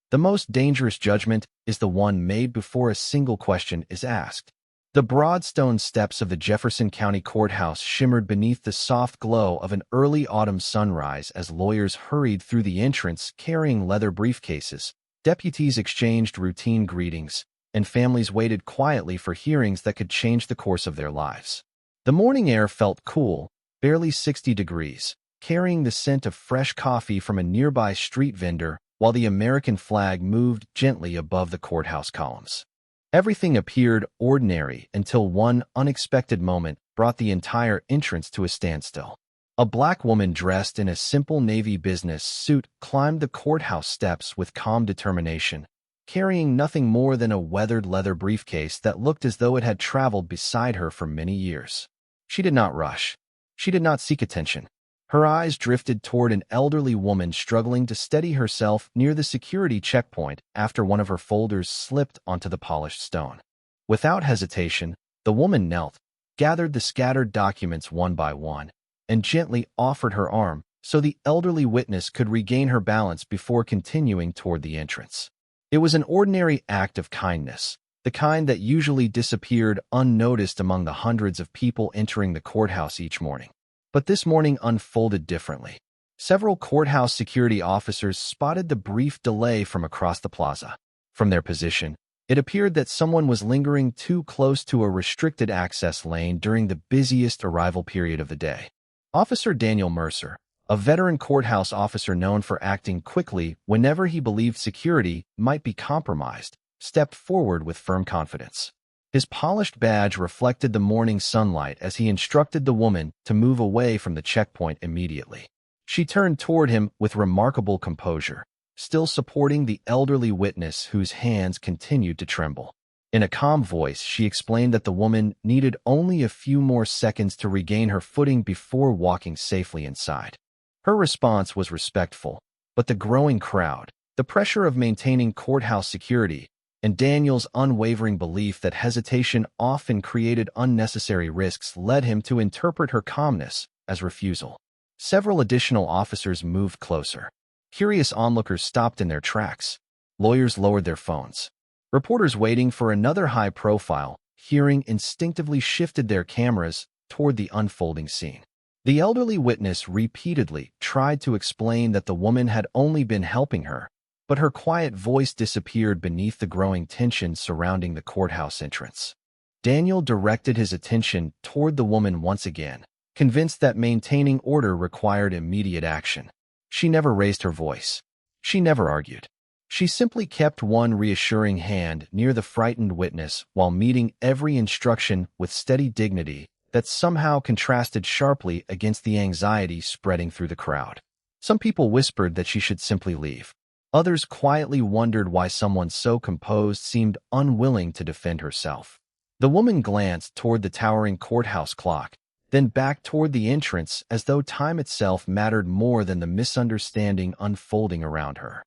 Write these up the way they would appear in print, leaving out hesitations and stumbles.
The most dangerous judgment is the one made before a single question is asked. The broad stone steps of the Jefferson County Courthouse shimmered beneath the soft glow of an early autumn sunrise as lawyers hurried through the entrance carrying leather briefcases. Deputies exchanged routine greetings, and families waited quietly for hearings that could change the course of their lives. The morning air felt cool, barely 60 degrees, carrying the scent of fresh coffee from a nearby street vendor while the American flag moved gently above the courthouse columns. Everything appeared ordinary until one unexpected moment brought the entire entrance to a standstill. A black woman dressed in a simple navy business suit climbed the courthouse steps with calm determination, carrying nothing more than a weathered leather briefcase that looked as though it had traveled beside her for many years. She did not rush. She did not seek attention. Her eyes drifted toward an elderly woman struggling to steady herself near the security checkpoint after one of her folders slipped onto the polished stone. Without hesitation, the woman knelt, gathered the scattered documents one by one, and gently offered her arm so the elderly witness could regain her balance before continuing toward the entrance. It was an ordinary act of kindness, the kind that usually disappeared unnoticed among the hundreds of people entering the courthouse each morning. But this morning unfolded differently. Several courthouse security officers spotted the brief delay from across the plaza. From their position, it appeared that someone was lingering too close to a restricted access lane during the busiest arrival period of the day. Officer Daniel Mercer, a veteran courthouse officer known for acting quickly whenever he believed security might be compromised, stepped forward with firm confidence. His polished badge reflected the morning sunlight as he instructed the woman to move away from the checkpoint immediately. She turned toward him with remarkable composure, still supporting the elderly witness whose hands continued to tremble. In a calm voice, she explained that the woman needed only a few more seconds to regain her footing before walking safely inside. Her response was respectful, but the growing crowd, the pressure of maintaining courthouse security, and Daniel's unwavering belief that hesitation often created unnecessary risks led him to interpret her calmness as refusal. Several additional officers moved closer. Curious onlookers stopped in their tracks. Lawyers lowered their phones. Reporters waiting for another high-profile hearing instinctively shifted their cameras toward the unfolding scene. The elderly witness repeatedly tried to explain that the woman had only been helping her, but her quiet voice disappeared beneath the growing tension surrounding the courthouse entrance. Daniel directed his attention toward the woman once again, convinced that maintaining order required immediate action. She never raised her voice. She never argued. She simply kept one reassuring hand near the frightened witness while meeting every instruction with steady dignity that somehow contrasted sharply against the anxiety spreading through the crowd. Some people whispered that she should simply leave. Others quietly wondered why someone so composed seemed unwilling to defend herself. The woman glanced toward the towering courthouse clock, then back toward the entrance as though time itself mattered more than the misunderstanding unfolding around her.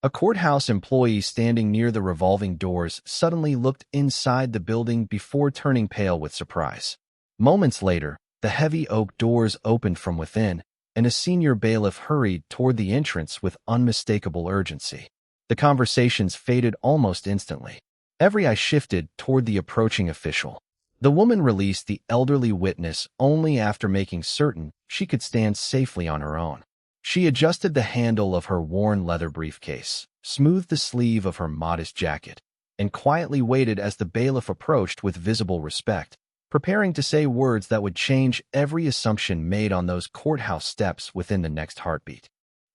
A courthouse employee standing near the revolving doors suddenly looked inside the building before turning pale with surprise. Moments later, the heavy oak doors opened from within, and a senior bailiff hurried toward the entrance with unmistakable urgency. The conversations faded almost instantly. Every eye shifted toward the approaching official. The woman released the elderly witness only after making certain she could stand safely on her own. She adjusted the handle of her worn leather briefcase, smoothed the sleeve of her modest jacket, and quietly waited as the bailiff approached with visible respect, preparing to say words that would change every assumption made on those courthouse steps within the next heartbeat.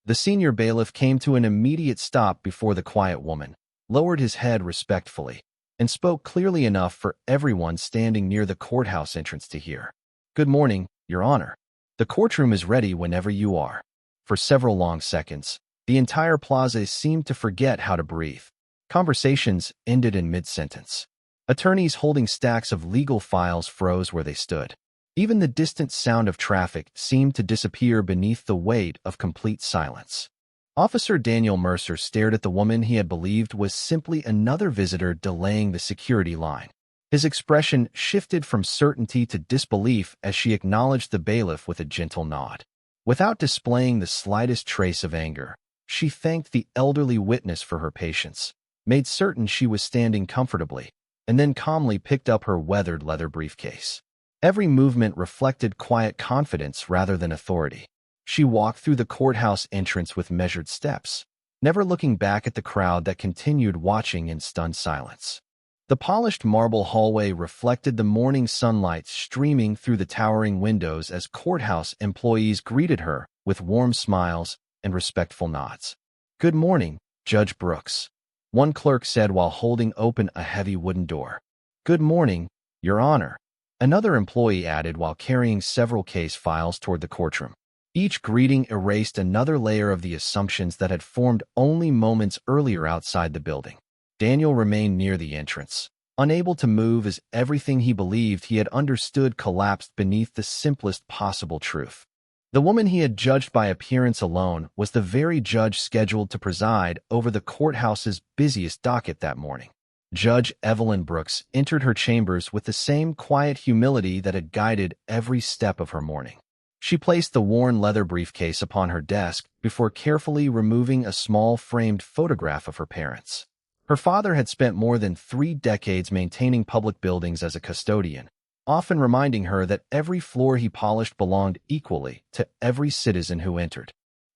The senior bailiff came to an immediate stop before the quiet woman, lowered his head respectfully, and spoke clearly enough for everyone standing near the courthouse entrance to hear. "Good morning, Your Honor. The courtroom is ready whenever you are." For several long seconds, the entire plaza seemed to forget how to breathe. Conversations ended in mid-sentence. Attorneys holding stacks of legal files froze where they stood. Even the distant sound of traffic seemed to disappear beneath the weight of complete silence. Officer Daniel Mercer stared at the woman he had believed was simply another visitor delaying the security line. His expression shifted from certainty to disbelief as she acknowledged the bailiff with a gentle nod. Without displaying the slightest trace of anger, She thanked the elderly witness for her patience, made certain she was standing comfortably, and then calmly picked up her weathered leather briefcase. Every movement reflected quiet confidence rather than authority. She walked through the courthouse entrance with measured steps, never looking back at the crowd that continued watching in stunned silence. The polished marble hallway reflected the morning sunlight streaming through the towering windows as courthouse employees greeted her with warm smiles and respectful nods. "Good morning, Judge Brooks," one clerk said while holding open a heavy wooden door. "Good morning, Your Honor," another employee added while carrying several case files toward the courtroom. Each greeting erased another layer of the assumptions that had formed only moments earlier outside the building. Daniel remained near the entrance, unable to move as everything he believed he had understood collapsed beneath the simplest possible truth. The woman he had judged by appearance alone was the very judge scheduled to preside over the courthouse's busiest docket that morning. Judge Evelyn Brooks entered her chambers with the same quiet humility that had guided every step of her morning. She placed the worn leather briefcase upon her desk before carefully removing a small framed photograph of her parents. Her father had spent more than 3 decades maintaining public buildings as a custodian, often reminding her that every floor he polished belonged equally to every citizen who entered.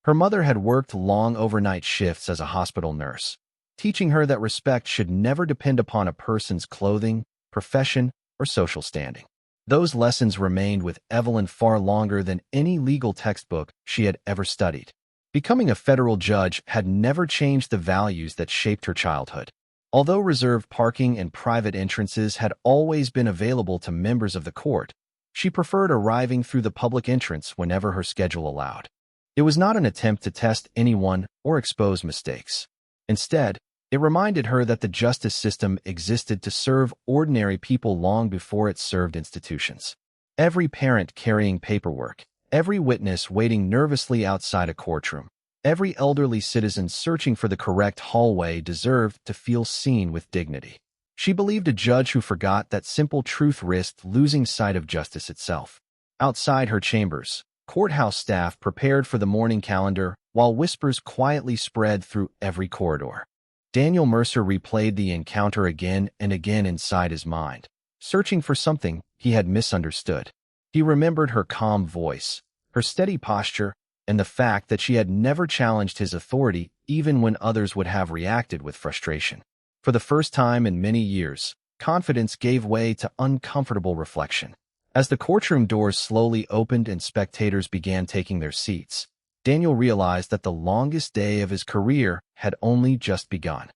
Her mother had worked long overnight shifts as a hospital nurse, teaching her that respect should never depend upon a person's clothing, profession, or social standing. Those lessons remained with Evelyn far longer than any legal textbook she had ever studied. Becoming a federal judge had never changed the values that shaped her childhood. Although reserved parking and private entrances had always been available to members of the court, she preferred arriving through the public entrance whenever her schedule allowed. It was not an attempt to test anyone or expose mistakes. Instead, it reminded her that the justice system existed to serve ordinary people long before it served institutions. Every parent carrying paperwork, every witness waiting nervously outside a courtroom, every elderly citizen searching for the correct hallway deserved to feel seen with dignity. She believed a judge who forgot that simple truth risked losing sight of justice itself. Outside her chambers, courthouse staff prepared for the morning calendar while whispers quietly spread through every corridor. Daniel Mercer replayed the encounter again and again inside his mind, searching for something he had misunderstood. He remembered her calm voice, her steady posture, and the fact that she had never challenged his authority even when others would have reacted with frustration. For the first time in many years, confidence gave way to uncomfortable reflection. As the courtroom doors slowly opened and spectators began taking their seats, Daniel realized that the longest day of his career had only just begun.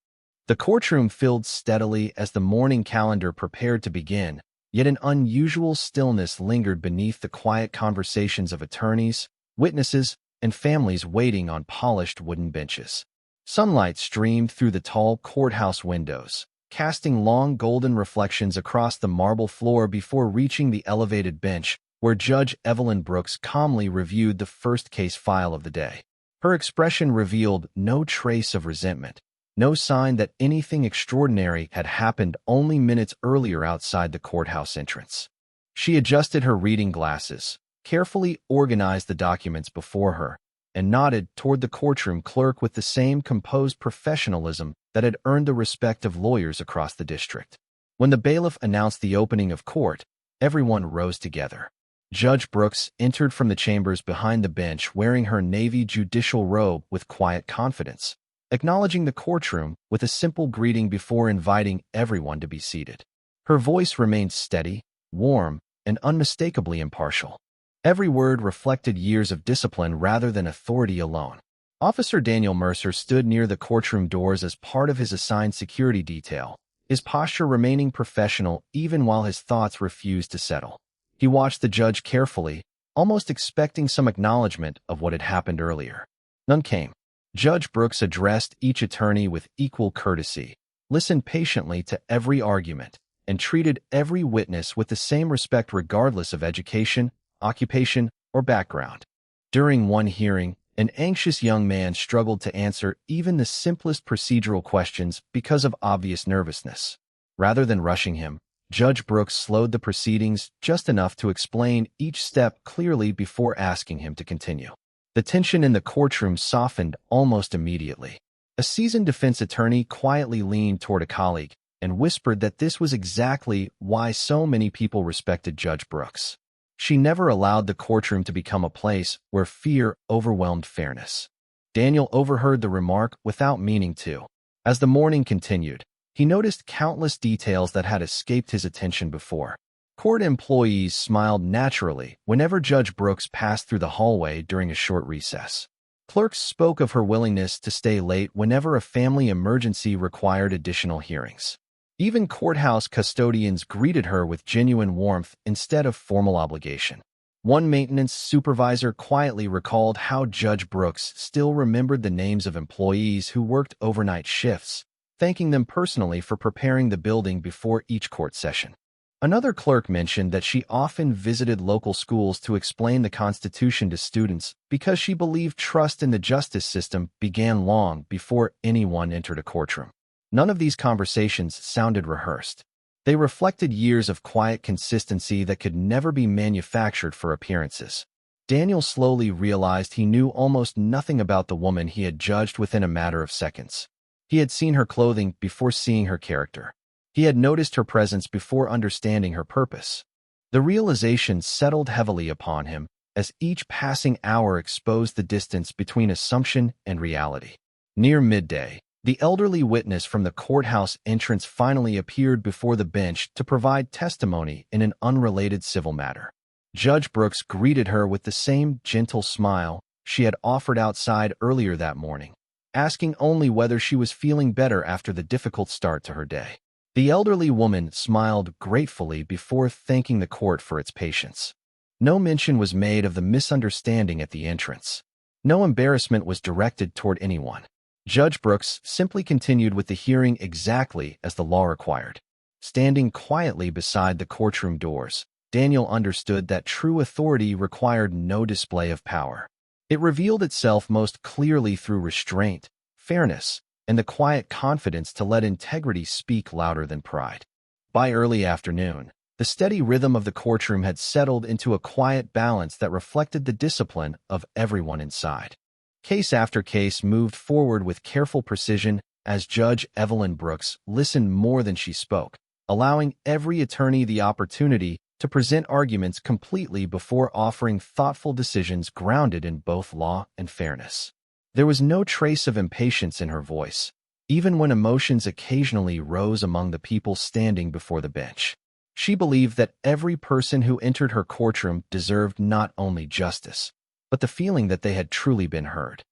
The courtroom filled steadily as the morning calendar prepared to begin, yet an unusual stillness lingered beneath the quiet conversations of attorneys, witnesses, and families waiting on polished wooden benches. Sunlight streamed through the tall courthouse windows, casting long golden reflections across the marble floor before reaching the elevated bench where Judge Evelyn Brooks calmly reviewed the first case file of the day. Her expression revealed no trace of resentment, no sign that anything extraordinary had happened only minutes earlier outside the courthouse entrance. She adjusted her reading glasses, carefully organized the documents before her, and nodded toward the courtroom clerk with the same composed professionalism that had earned the respect of lawyers across the district. When the bailiff announced the opening of court, everyone rose together. Judge Brooks entered from the chambers behind the bench wearing her navy judicial robe with quiet confidence, acknowledging the courtroom with a simple greeting before inviting everyone to be seated. Her voice remained steady, warm, and unmistakably impartial. Every word reflected years of discipline rather than authority alone. Officer Daniel Mercer stood near the courtroom doors as part of his assigned security detail, his posture remaining professional even while his thoughts refused to settle. He watched the judge carefully, almost expecting some acknowledgement of what had happened earlier. None came. Judge Brooks addressed each attorney with equal courtesy, listened patiently to every argument, and treated every witness with the same respect regardless of education, occupation, or background. During one hearing, an anxious young man struggled to answer even the simplest procedural questions because of obvious nervousness. Rather than rushing him, Judge Brooks slowed the proceedings just enough to explain each step clearly before asking him to continue. The tension in the courtroom softened almost immediately. A seasoned defense attorney quietly leaned toward a colleague and whispered that this was exactly why so many people respected Judge Brooks. She never allowed the courtroom to become a place where fear overwhelmed fairness. Daniel overheard the remark without meaning to. As the morning continued, he noticed countless details that had escaped his attention before. Court employees smiled naturally whenever Judge Brooks passed through the hallway during a short recess. Clerks spoke of her willingness to stay late whenever a family emergency required additional hearings. Even courthouse custodians greeted her with genuine warmth instead of formal obligation. One maintenance supervisor quietly recalled how Judge Brooks still remembered the names of employees who worked overnight shifts, thanking them personally for preparing the building before each court session. Another clerk mentioned that she often visited local schools to explain the Constitution to students because she believed trust in the justice system began long before anyone entered a courtroom. None of these conversations sounded rehearsed. They reflected years of quiet consistency that could never be manufactured for appearances. Daniel slowly realized he knew almost nothing about the woman he had judged within a matter of seconds. He had seen her clothing before seeing her character. He had noticed her presence before understanding her purpose. The realization settled heavily upon him as each passing hour exposed the distance between assumption and reality. Near midday, the elderly witness from the courthouse entrance finally appeared before the bench to provide testimony in an unrelated civil matter. Judge Brooks greeted her with the same gentle smile she had offered outside earlier that morning, asking only whether she was feeling better after the difficult start to her day. The elderly woman smiled gratefully before thanking the court for its patience. No mention was made of the misunderstanding at the entrance. No embarrassment was directed toward anyone. Judge Brooks simply continued with the hearing exactly as the law required. Standing quietly beside the courtroom doors, Daniel understood that true authority required no display of power. It revealed itself most clearly through restraint, fairness, and the quiet confidence to let integrity speak louder than pride. By early afternoon, the steady rhythm of the courtroom had settled into a quiet balance that reflected the discipline of everyone inside. Case after case moved forward with careful precision as Judge Evelyn Brooks listened more than she spoke, allowing every attorney the opportunity to present arguments completely before offering thoughtful decisions grounded in both law and fairness. There was no trace of impatience in her voice, even when emotions occasionally rose among the people standing before the bench. She believed that every person who entered her courtroom deserved not only justice, but the feeling that they had truly been heard.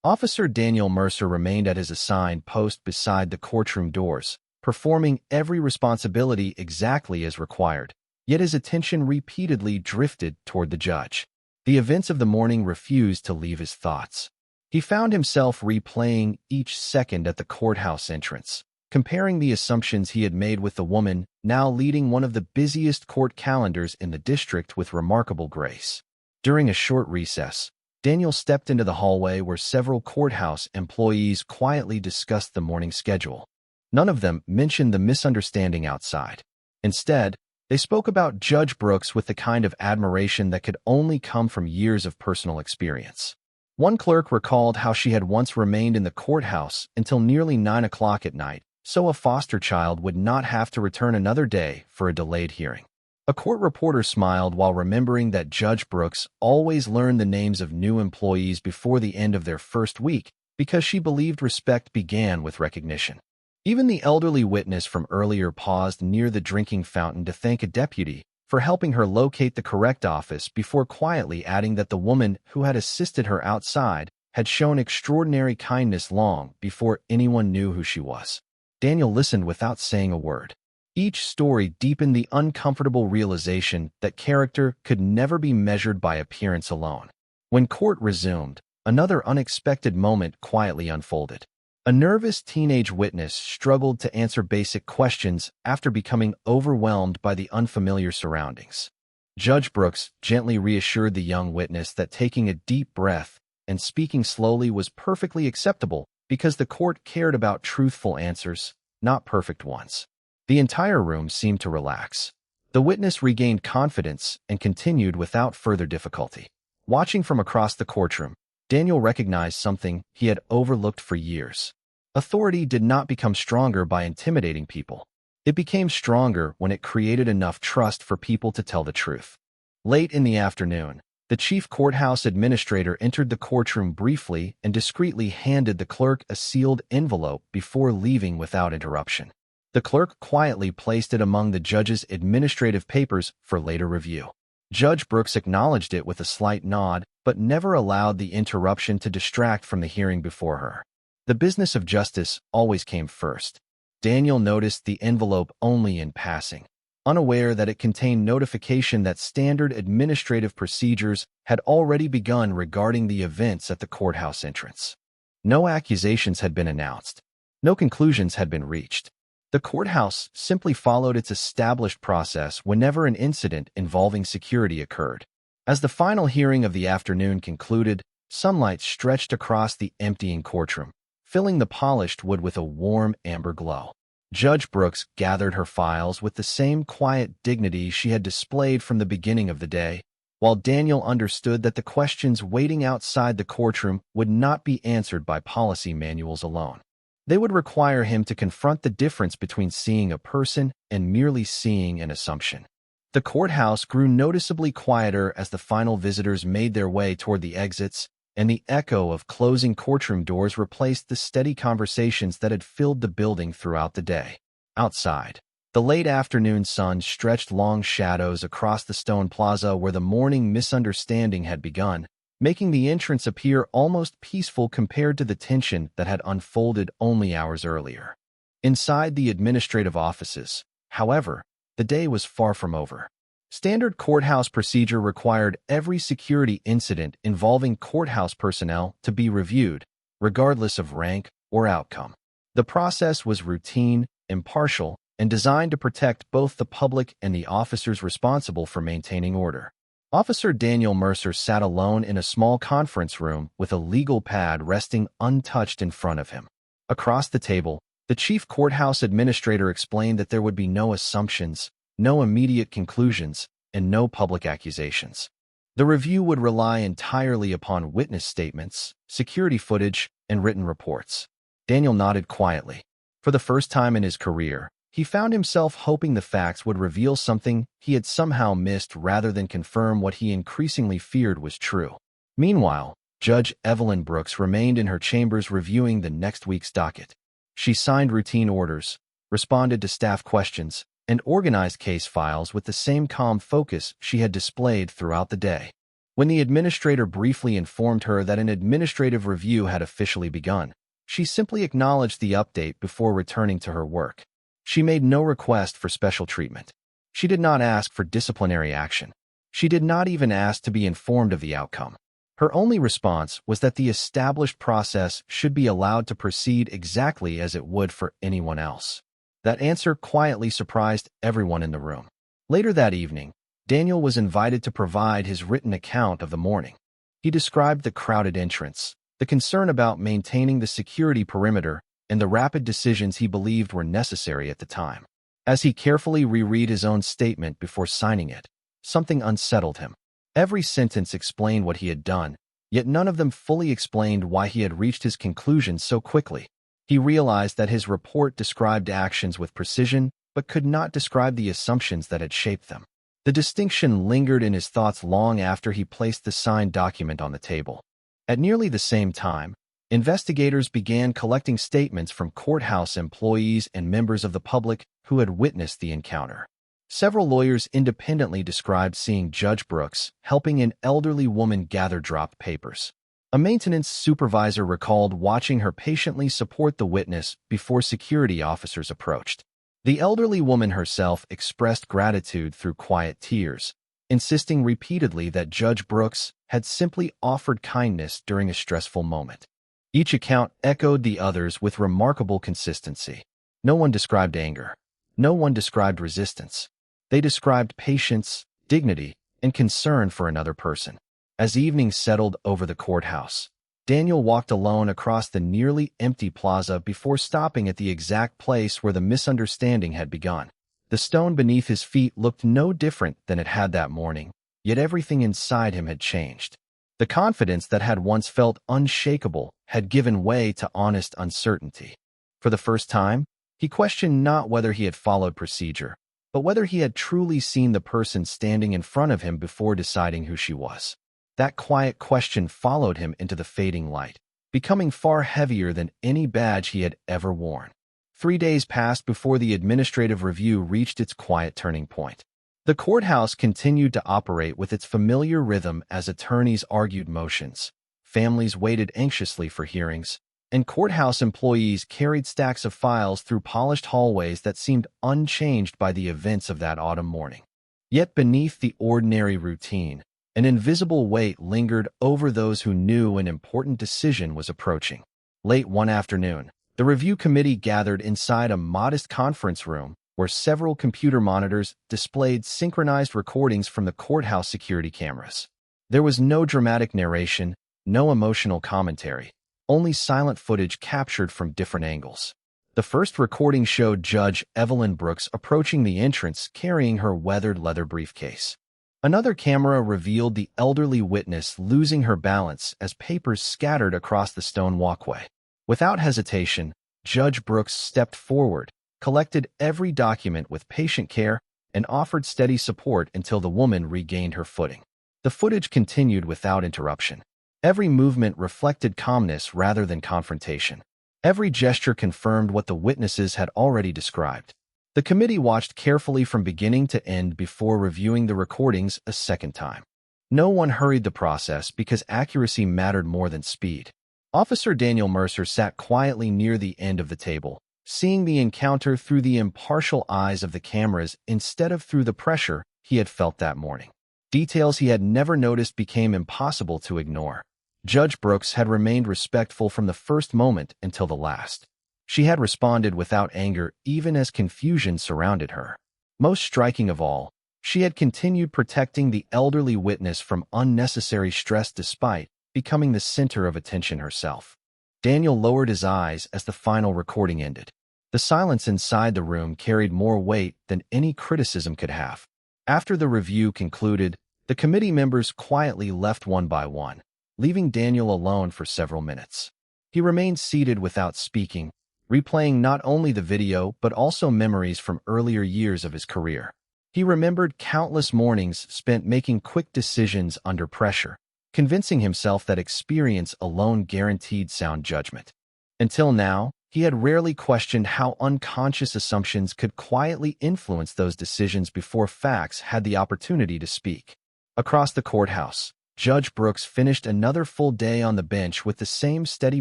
Officer Daniel Mercer remained at his assigned post beside the courtroom doors, performing every responsibility exactly as required, yet his attention repeatedly drifted toward the judge. The events of the morning refused to leave his thoughts. He found himself replaying each second at the courthouse entrance, comparing the assumptions he had made with the woman now leading one of the busiest court calendars in the district with remarkable grace. During a short recess, Daniel stepped into the hallway where several courthouse employees quietly discussed the morning schedule. None of them mentioned the misunderstanding outside. Instead, they spoke about Judge Brooks with the kind of admiration that could only come from years of personal experience. One clerk recalled how she had once remained in the courthouse until nearly 9 o'clock at night, so a foster child would not have to return another day for a delayed hearing. A court reporter smiled while remembering that Judge Brooks always learned the names of new employees before the end of their first week because she believed respect began with recognition. Even the elderly witness from earlier paused near the drinking fountain to thank a deputy for helping her locate the correct office before quietly adding that the woman who had assisted her outside had shown extraordinary kindness long before anyone knew who she was. Daniel listened without saying a word. Each story deepened the uncomfortable realization that character could never be measured by appearance alone. When court resumed, another unexpected moment quietly unfolded. A nervous teenage witness struggled to answer basic questions after becoming overwhelmed by the unfamiliar surroundings. Judge Brooks gently reassured the young witness that taking a deep breath and speaking slowly was perfectly acceptable because the court cared about truthful answers, not perfect ones. The entire room seemed to relax. The witness regained confidence and continued without further difficulty. Watching from across the courtroom, Daniel recognized something he had overlooked for years. Authority did not become stronger by intimidating people. It became stronger when it created enough trust for people to tell the truth. Late in the afternoon, the chief courthouse administrator entered the courtroom briefly and discreetly handed the clerk a sealed envelope before leaving without interruption. The clerk quietly placed it among the judge's administrative papers for later review. Judge Brooks acknowledged it with a slight nod, but never allowed the interruption to distract from the hearing before her. The business of justice always came first. Daniel noticed the envelope only in passing, unaware that it contained notification that standard administrative procedures had already begun regarding the events at the courthouse entrance. No accusations had been announced. No conclusions had been reached. The courthouse simply followed its established process whenever an incident involving security occurred. As the final hearing of the afternoon concluded, sunlight stretched across the emptying courtroom, filling the polished wood with a warm amber glow. Judge Brooks gathered her files with the same quiet dignity she had displayed from the beginning of the day, while Daniel understood that the questions waiting outside the courtroom would not be answered by policy manuals alone. They would require him to confront the difference between seeing a person and merely seeing an assumption. The courthouse grew noticeably quieter as the final visitors made their way toward the exits, and the echo of closing courtroom doors replaced the steady conversations that had filled the building throughout the day. Outside, the late afternoon sun stretched long shadows across the stone plaza where the morning misunderstanding had begun, making the entrance appear almost peaceful compared to the tension that had unfolded only hours earlier. Inside the administrative offices, however, the day was far from over. Standard courthouse procedure required every security incident involving courthouse personnel to be reviewed, regardless of rank or outcome. The process was routine, impartial, and designed to protect both the public and the officers responsible for maintaining order. Officer Daniel Mercer sat alone in a small conference room with a legal pad resting untouched in front of him. Across the table, the chief courthouse administrator explained that there would be no assumptions, no immediate conclusions, and no public accusations. The review would rely entirely upon witness statements, security footage, and written reports. Daniel nodded quietly. For the first time in his career, he found himself hoping the facts would reveal something he had somehow missed rather than confirm what he increasingly feared was true. Meanwhile, Judge Evelyn Brooks remained in her chambers reviewing the next week's docket. She signed routine orders, responded to staff questions, and organized case files with the same calm focus she had displayed throughout the day. When the administrator briefly informed her that an administrative review had officially begun, she simply acknowledged the update before returning to her work. She made no request for special treatment. She did not ask for disciplinary action. She did not even ask to be informed of the outcome. Her only response was that the established process should be allowed to proceed exactly as it would for anyone else. That answer quietly surprised everyone in the room. Later that evening, Daniel was invited to provide his written account of the morning. He described the crowded entrance, the concern about maintaining the security perimeter, and the rapid decisions he believed were necessary at the time. As he carefully reread his own statement before signing it, something unsettled him. Every sentence explained what he had done, yet none of them fully explained why he had reached his conclusion so quickly. He realized that his report described actions with precision, but could not describe the assumptions that had shaped them. The distinction lingered in his thoughts long after he placed the signed document on the table. At nearly the same time, investigators began collecting statements from courthouse employees and members of the public who had witnessed the encounter. Several lawyers independently described seeing Judge Brooks helping an elderly woman gather dropped papers. A maintenance supervisor recalled watching her patiently support the witness before security officers approached. The elderly woman herself expressed gratitude through quiet tears, insisting repeatedly that Judge Brooks had simply offered kindness during a stressful moment. Each account echoed the others with remarkable consistency. No one described anger. No one described resistance. They described patience, dignity, and concern for another person. As evening settled over the courthouse, Daniel walked alone across the nearly empty plaza before stopping at the exact place where the misunderstanding had begun. The stone beneath his feet looked no different than it had that morning, yet everything inside him had changed. The confidence that had once felt unshakable had given way to honest uncertainty. For the first time, he questioned not whether he had followed procedure, but whether he had truly seen the person standing in front of him before deciding who she was. That quiet question followed him into the fading light, becoming far heavier than any badge he had ever worn. 3 days passed before the administrative review reached its quiet turning point. The courthouse continued to operate with its familiar rhythm as attorneys argued motions, families waited anxiously for hearings, and courthouse employees carried stacks of files through polished hallways that seemed unchanged by the events of that autumn morning. Yet beneath the ordinary routine, an invisible weight lingered over those who knew an important decision was approaching. Late one afternoon, the review committee gathered inside a modest conference room where several computer monitors displayed synchronized recordings from the courthouse security cameras. There was no dramatic narration, no emotional commentary, only silent footage captured from different angles. The first recording showed Judge Evelyn Brooks approaching the entrance carrying her weathered leather briefcase. Another camera revealed the elderly witness losing her balance as papers scattered across the stone walkway. Without hesitation, Judge Brooks stepped forward, collected every document with patient care, and offered steady support until the woman regained her footing. The footage continued without interruption. Every movement reflected calmness rather than confrontation. Every gesture confirmed what the witnesses had already described. The committee watched carefully from beginning to end before reviewing the recordings a second time. No one hurried the process because accuracy mattered more than speed. Officer Daniel Mercer sat quietly near the end of the table, seeing the encounter through the impartial eyes of the cameras instead of through the pressure he had felt that morning. Details he had never noticed became impossible to ignore. Judge Brooks had remained respectful from the first moment until the last. She had responded without anger even as confusion surrounded her. Most striking of all, she had continued protecting the elderly witness from unnecessary stress despite becoming the center of attention herself. Daniel lowered his eyes as the final recording ended. The silence inside the room carried more weight than any criticism could have. After the review concluded, the committee members quietly left one by one, leaving Daniel alone for several minutes. He remained seated without speaking, replaying not only the video but also memories from earlier years of his career. He remembered countless mornings spent making quick decisions under pressure, convincing himself that experience alone guaranteed sound judgment. Until now, he had rarely questioned how unconscious assumptions could quietly influence those decisions before facts had the opportunity to speak. Across the courthouse, Judge Brooks finished another full day on the bench with the same steady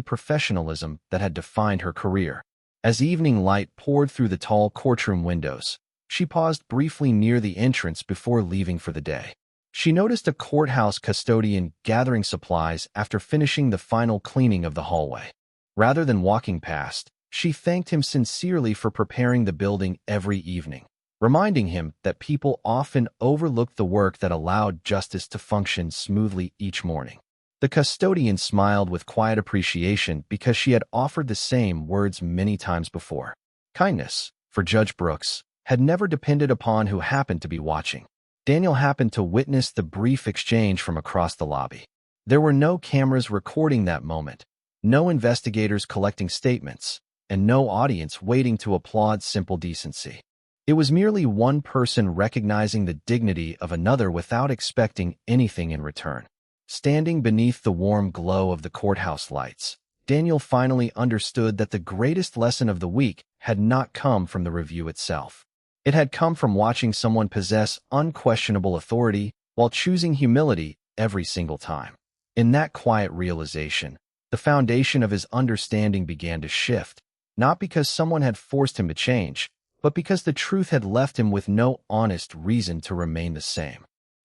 professionalism that had defined her career. As evening light poured through the tall courtroom windows, she paused briefly near the entrance before leaving for the day. She noticed a courthouse custodian gathering supplies after finishing the final cleaning of the hallway. Rather than walking past, she thanked him sincerely for preparing the building every evening, reminding him that people often overlooked the work that allowed justice to function smoothly each morning. The custodian smiled with quiet appreciation because she had offered the same words many times before. Kindness, for Judge Brooks, had never depended upon who happened to be watching. Daniel happened to witness the brief exchange from across the lobby. There were no cameras recording that moment, no investigators collecting statements, and no audience waiting to applaud simple decency. It was merely one person recognizing the dignity of another without expecting anything in return. Standing beneath the warm glow of the courthouse lights, Daniel finally understood that the greatest lesson of the week had not come from the review itself. It had come from watching someone possess unquestionable authority while choosing humility every single time. In that quiet realization, the foundation of his understanding began to shift, not because someone had forced him to change, but because the truth had left him with no honest reason to remain the same.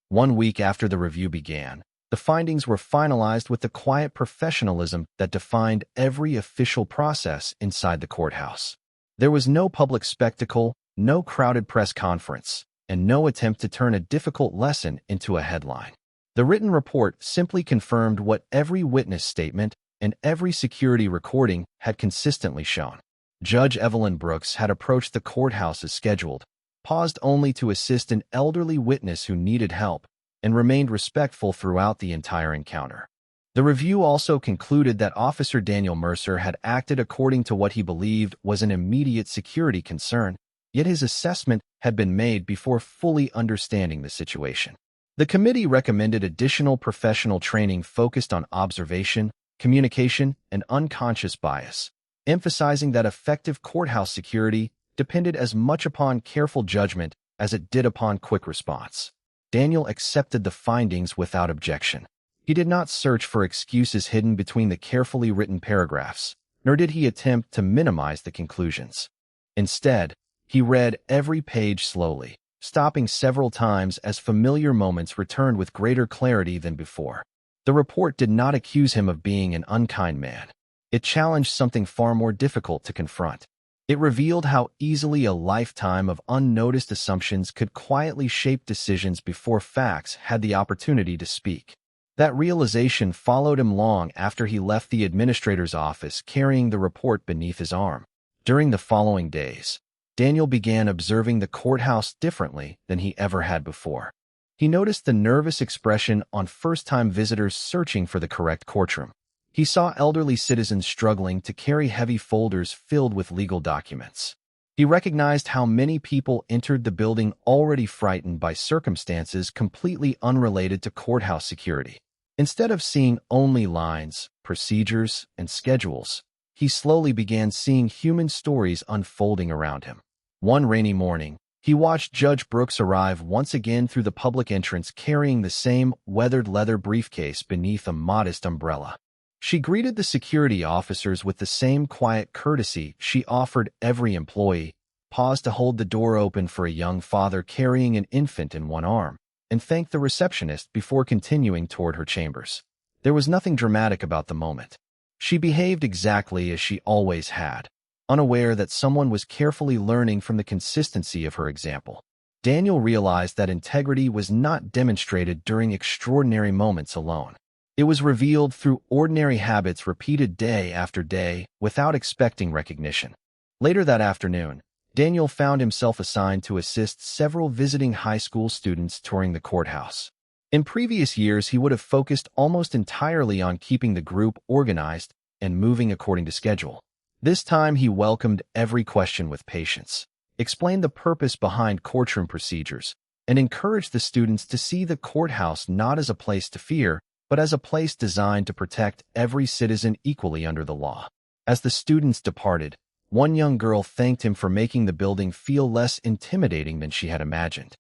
1 week after the review began, the findings were finalized with the quiet professionalism that defined every official process inside the courthouse. There was no public spectacle, no crowded press conference, and no attempt to turn a difficult lesson into a headline. The written report simply confirmed what every witness statement and every security recording had consistently shown. Judge Evelyn Brooks had approached the courthouse as scheduled, paused only to assist an elderly witness who needed help, and remained respectful throughout the entire encounter. The review also concluded that Officer Daniel Mercer had acted according to what he believed was an immediate security concern, yet his assessment had been made before fully understanding the situation. The committee recommended additional professional training focused on observation, communication, and unconscious bias, emphasizing that effective courthouse security depended as much upon careful judgment as it did upon quick response. Daniel accepted the findings without objection. He did not search for excuses hidden between the carefully written paragraphs, nor did he attempt to minimize the conclusions. Instead, he read every page slowly, stopping several times as familiar moments returned with greater clarity than before. The report did not accuse him of being an unkind man. It challenged something far more difficult to confront. It revealed how easily a lifetime of unnoticed assumptions could quietly shape decisions before facts had the opportunity to speak. That realization followed him long after he left the administrator's office carrying the report beneath his arm. During the following days, Daniel began observing the courthouse differently than he ever had before. He noticed the nervous expression on first-time visitors searching for the correct courtroom. He saw elderly citizens struggling to carry heavy folders filled with legal documents. He recognized how many people entered the building already frightened by circumstances completely unrelated to courthouse security. Instead of seeing only lines, procedures, and schedules, he slowly began seeing human stories unfolding around him. One rainy morning, he watched Judge Brooks arrive once again through the public entrance carrying the same weathered leather briefcase beneath a modest umbrella. She greeted the security officers with the same quiet courtesy she offered every employee, paused to hold the door open for a young father carrying an infant in one arm, and thanked the receptionist before continuing toward her chambers. There was nothing dramatic about the moment. She behaved exactly as she always had, unaware that someone was carefully learning from the consistency of her example. Daniel realized that integrity was not demonstrated during extraordinary moments alone. It was revealed through ordinary habits repeated day after day without expecting recognition. Later that afternoon, Daniel found himself assigned to assist several visiting high school students touring the courthouse. In previous years, he would have focused almost entirely on keeping the group organized and moving according to schedule. This time, he welcomed every question with patience, explained the purpose behind courtroom procedures, and encouraged the students to see the courthouse not as a place to fear, but as a place designed to protect every citizen equally under the law. As the students departed, one young girl thanked him for making the building feel less intimidating than she had imagined.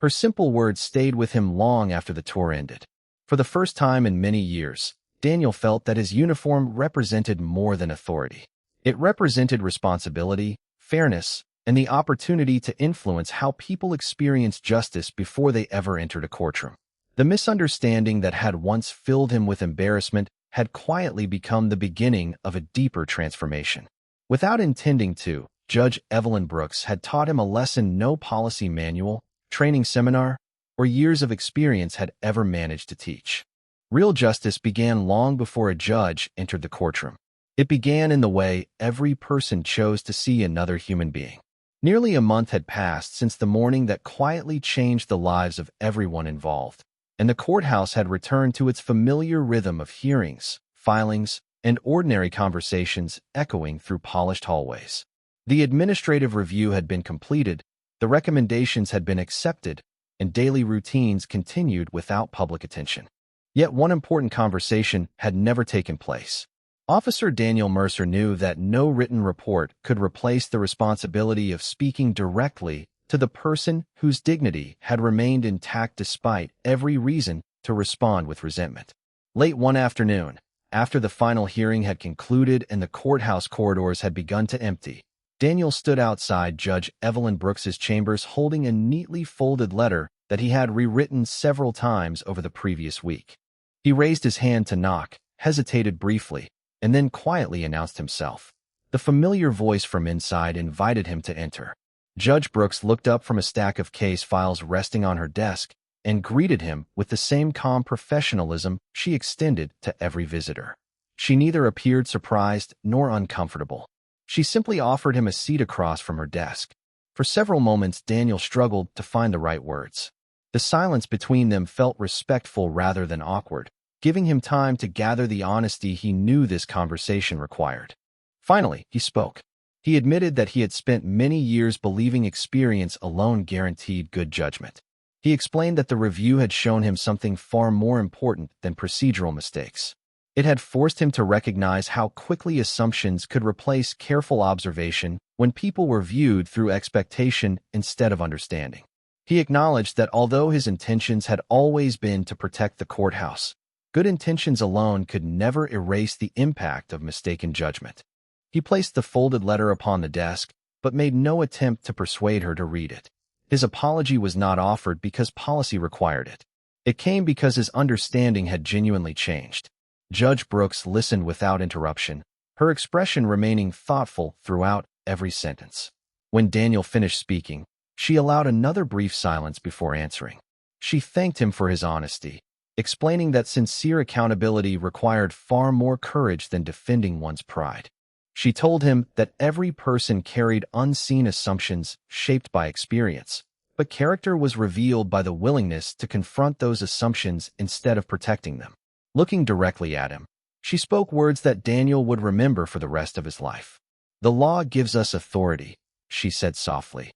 Her simple words stayed with him long after the tour ended. For the first time in many years, Daniel felt that his uniform represented more than authority. It represented responsibility, fairness, and the opportunity to influence how people experience justice before they ever entered a courtroom. The misunderstanding that had once filled him with embarrassment had quietly become the beginning of a deeper transformation. Without intending to, Judge Evelyn Brooks had taught him a lesson no policy manual, training seminar, or years of experience had ever managed to teach. Real justice began long before a judge entered the courtroom. It began in the way every person chose to see another human being. Nearly a month had passed since the morning that quietly changed the lives of everyone involved, and the courthouse had returned to its familiar rhythm of hearings, filings, and ordinary conversations echoing through polished hallways. The administrative review had been completed, the recommendations had been accepted, and daily routines continued without public attention. Yet one important conversation had never taken place. Officer Daniel Mercer knew that no written report could replace the responsibility of speaking directly to the person whose dignity had remained intact despite every reason to respond with resentment. Late one afternoon, after the final hearing had concluded and the courthouse corridors had begun to empty, Daniel stood outside Judge Evelyn Brooks's chambers holding a neatly folded letter that he had rewritten several times over the previous week. He raised his hand to knock, hesitated briefly, and then quietly announced himself. The familiar voice from inside invited him to enter. Judge Brooks looked up from a stack of case files resting on her desk and greeted him with the same calm professionalism she extended to every visitor. She neither appeared surprised nor uncomfortable. She simply offered him a seat across from her desk. For several moments, Daniel struggled to find the right words. The silence between them felt respectful rather than awkward, giving him time to gather the honesty he knew this conversation required. Finally, he spoke. He admitted that he had spent many years believing experience alone guaranteed good judgment. He explained that the review had shown him something far more important than procedural mistakes. It had forced him to recognize how quickly assumptions could replace careful observation when people were viewed through expectation instead of understanding. He acknowledged that although his intentions had always been to protect the courthouse, good intentions alone could never erase the impact of mistaken judgment. He placed the folded letter upon the desk, but made no attempt to persuade her to read it. His apology was not offered because policy required it. It came because his understanding had genuinely changed. Judge Brooks listened without interruption, her expression remaining thoughtful throughout every sentence. When Daniel finished speaking, she allowed another brief silence before answering. She thanked him for his honesty, explaining that sincere accountability required far more courage than defending one's pride. She told him that every person carried unseen assumptions shaped by experience, but character was revealed by the willingness to confront those assumptions instead of protecting them. Looking directly at him, she spoke words that Daniel would remember for the rest of his life. "The law gives us authority," she said softly,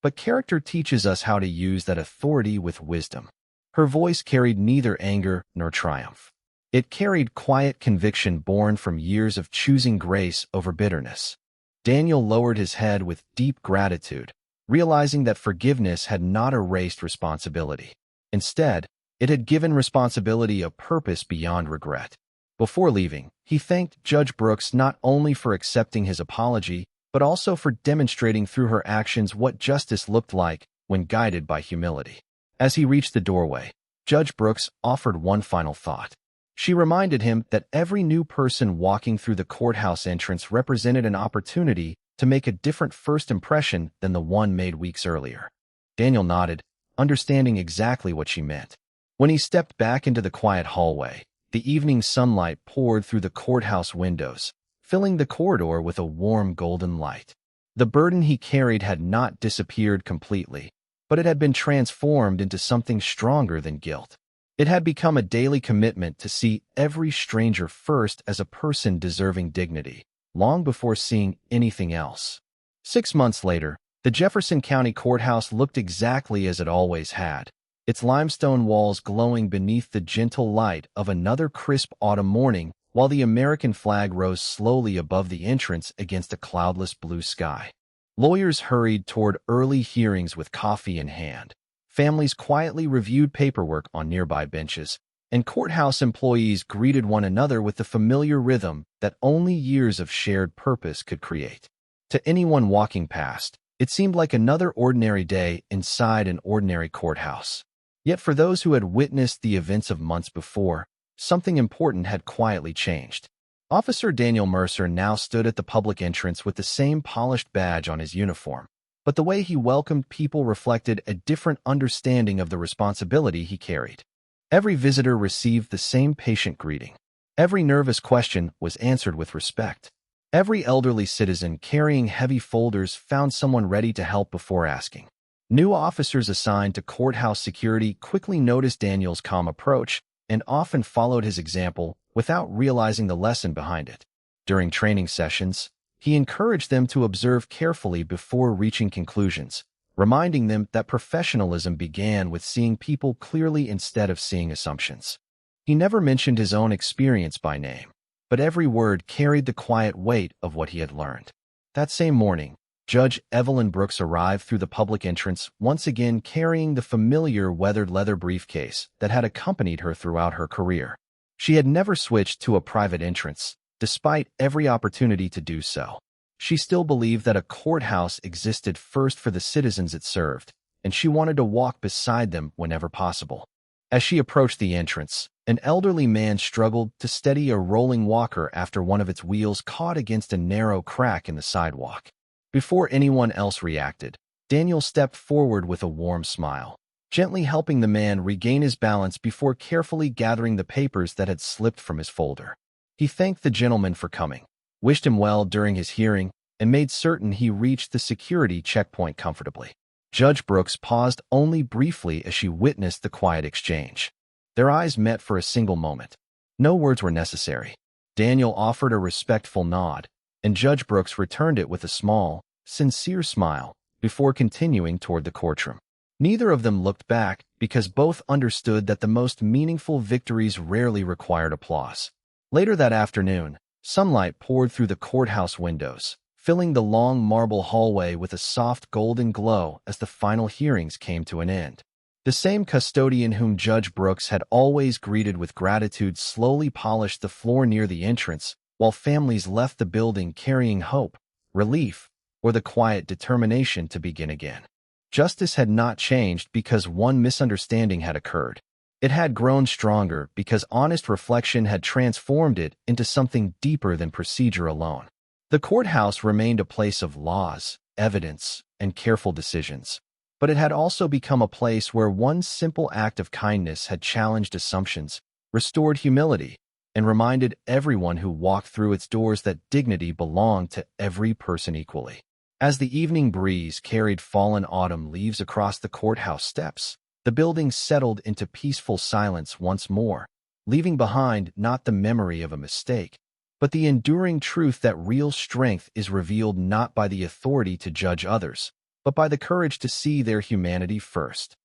"but character teaches us how to use that authority with wisdom." Her voice carried neither anger nor triumph. It carried quiet conviction born from years of choosing grace over bitterness. Daniel lowered his head with deep gratitude, realizing that forgiveness had not erased responsibility. Instead, it had given responsibility a purpose beyond regret. Before leaving, he thanked Judge Brooks not only for accepting his apology, but also for demonstrating through her actions what justice looked like when guided by humility. As he reached the doorway, Judge Brooks offered one final thought. She reminded him that every new person walking through the courthouse entrance represented an opportunity to make a different first impression than the one made weeks earlier. Daniel nodded, understanding exactly what she meant. When he stepped back into the quiet hallway, the evening sunlight poured through the courthouse windows, filling the corridor with a warm golden light. The burden he carried had not disappeared completely, but it had been transformed into something stronger than guilt. It had become a daily commitment to see every stranger first as a person deserving dignity, long before seeing anything else. 6 months later, the Jefferson County Courthouse looked exactly as it always had, its limestone walls glowing beneath the gentle light of another crisp autumn morning, while the American flag rose slowly above the entrance against a cloudless blue sky. Lawyers hurried toward early hearings with coffee in hand. Families quietly reviewed paperwork on nearby benches, and courthouse employees greeted one another with the familiar rhythm that only years of shared purpose could create. To anyone walking past, it seemed like another ordinary day inside an ordinary courthouse. Yet for those who had witnessed the events of months before, something important had quietly changed. Officer Daniel Mercer now stood at the public entrance with the same polished badge on his uniform, but the way he welcomed people reflected a different understanding of the responsibility he carried. Every visitor received the same patient greeting. Every nervous question was answered with respect. Every elderly citizen carrying heavy folders found someone ready to help before asking. New officers assigned to courthouse security quickly noticed Daniel's calm approach and often followed his example without realizing the lesson behind it. During training sessions, he encouraged them to observe carefully before reaching conclusions, reminding them that professionalism began with seeing people clearly instead of seeing assumptions. He never mentioned his own experience by name, but every word carried the quiet weight of what he had learned. That same morning, Judge Evelyn Brooks arrived through the public entrance, once again carrying the familiar weathered leather briefcase that had accompanied her throughout her career. She had never switched to a private entrance, despite every opportunity to do so. She still believed that a courthouse existed first for the citizens it served, and she wanted to walk beside them whenever possible. As she approached the entrance, an elderly man struggled to steady a rolling walker after one of its wheels caught against a narrow crack in the sidewalk. Before anyone else reacted, Daniel stepped forward with a warm smile, gently helping the man regain his balance before carefully gathering the papers that had slipped from his folder. He thanked the gentleman for coming, wished him well during his hearing, and made certain he reached the security checkpoint comfortably. Judge Brooks paused only briefly as she witnessed the quiet exchange. Their eyes met for a single moment. No words were necessary. Daniel offered a respectful nod, and Judge Brooks returned it with a small, sincere smile before continuing toward the courtroom. Neither of them looked back because both understood that the most meaningful victories rarely required applause. Later that afternoon, sunlight poured through the courthouse windows, filling the long marble hallway with a soft golden glow as the final hearings came to an end. The same custodian whom Judge Brooks had always greeted with gratitude slowly polished the floor near the entrance, while families left the building carrying hope, relief, or the quiet determination to begin again. Justice had not changed because one misunderstanding had occurred. It had grown stronger because honest reflection had transformed it into something deeper than procedure alone. The courthouse remained a place of laws, evidence, and careful decisions. But it had also become a place where one simple act of kindness had challenged assumptions, restored humility, and reminded everyone who walked through its doors that dignity belonged to every person equally. As the evening breeze carried fallen autumn leaves across the courthouse steps, the building settled into peaceful silence once more, leaving behind not the memory of a mistake, but the enduring truth that real strength is revealed not by the authority to judge others, but by the courage to see their humanity first.